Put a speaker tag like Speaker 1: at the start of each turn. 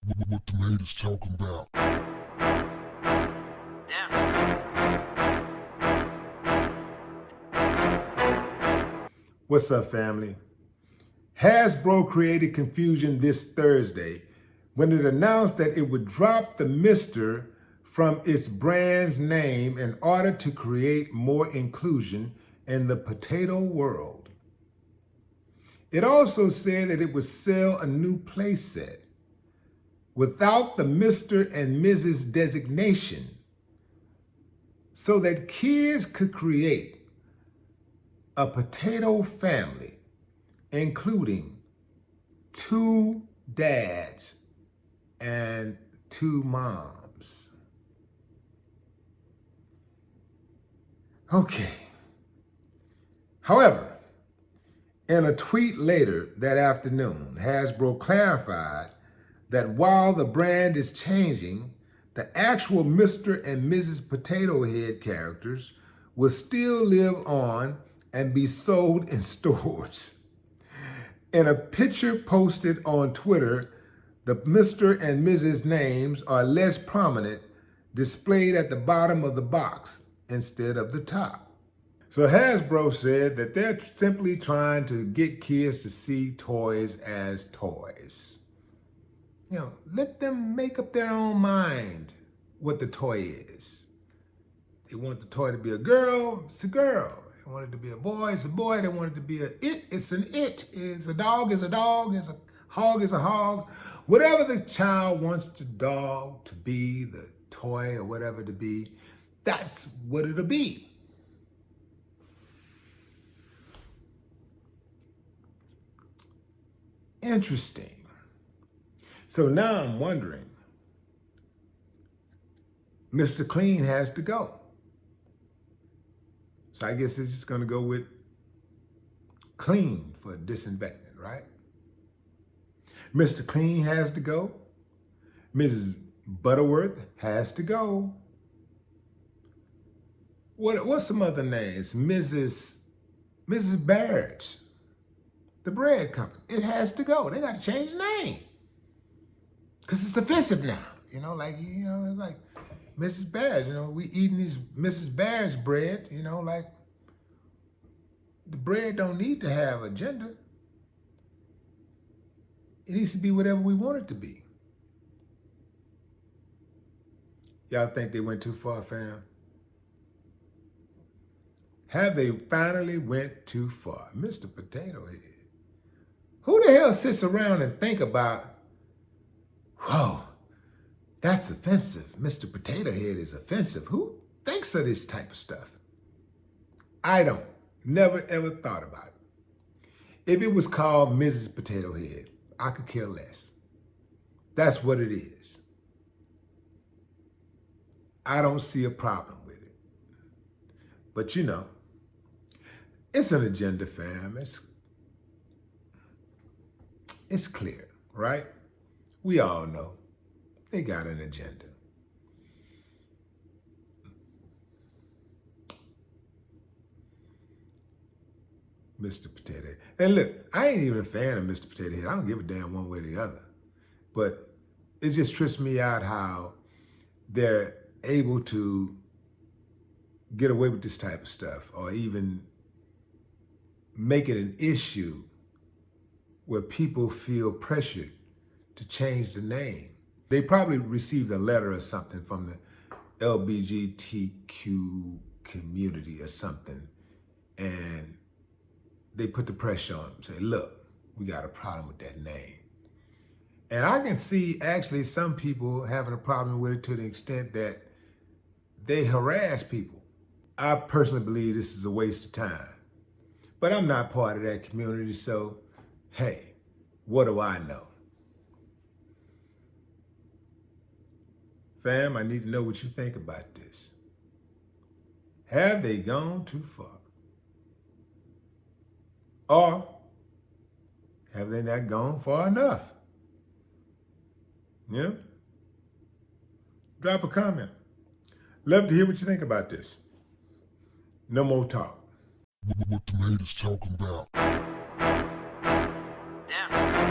Speaker 1: What the haters talking about?
Speaker 2: What's up, family? Hasbro created confusion this Thursday when it announced that it would drop the Mr. from its brand's name in order to create more inclusion in the potato world. It also said that it would sell a new playset without the Mr. and Mrs. designation so that kids could create a potato family, including 2 dads and 2 moms. Okay. However, in a tweet later that afternoon, Hasbro clarified that while the brand is changing, the actual Mr. and Mrs. Potato Head characters will still live on and be sold in stores. In a picture posted on Twitter, the Mr. and Mrs. names are less prominent, displayed at the bottom of the box instead of the top. So Hasbro said that they're simply trying to get kids to see toys as toys. You know, let them make up their own mind what the toy is. They want the toy to be a girl, it's a girl. They want it to be a boy, it's a boy. They want it to be it's an it. It's a dog, it's a dog. It's a hog, it's a hog. Whatever the child wants the dog to be, the toy or whatever to be, that's what it'll be. Interesting. So now I'm wondering, Mr. Clean has to go. So I guess it's just going to go with clean for disinfectant, right? Mr. Clean has to go. Mrs. Butterworth has to go. What's some other names? Mrs. Barrett, the bread company. It has to go. They got to change the name because it's offensive now. You know, it's like Mrs. Barrett. You know, we eating these Mrs. Barrett's bread. You know, like the bread don't need to have a gender. It needs to be whatever we want it to be. Y'all think they went too far, fam? Have they finally went too far? Mr. Potato Head. Who the hell sits around and think about, whoa, that's offensive. Mr. Potato Head is offensive. Who thinks of this type of stuff? I don't. Never, ever thought about it. If it was called Mrs. Potato Head, I could care less. That's what it is. I don't see a problem with it. But you know, it's an agenda, fam. It's clear, right? We all know they got an agenda. Mr. Potato Head. And look, I ain't even a fan of Mr. Potato Head. I don't give a damn one way or the other. But it just trips me out how they're able to get away with this type of stuff or even make it an issue where people feel pressured to change the name. They probably received a letter or something from the LGBTQ community or something, and they put the pressure on them, say, look, we got a problem with that name. And I can see actually some people having a problem with it to the extent that they harass people. I personally believe this is a waste of time. But I'm not part of that community, so hey, what do I know? Fam, I need to know what you think about this. Have they gone too far? Or have they not gone far enough? Yeah? Drop a comment. Love to hear what you think about this. No more talk.
Speaker 1: What the haters talking about?
Speaker 3: Yeah.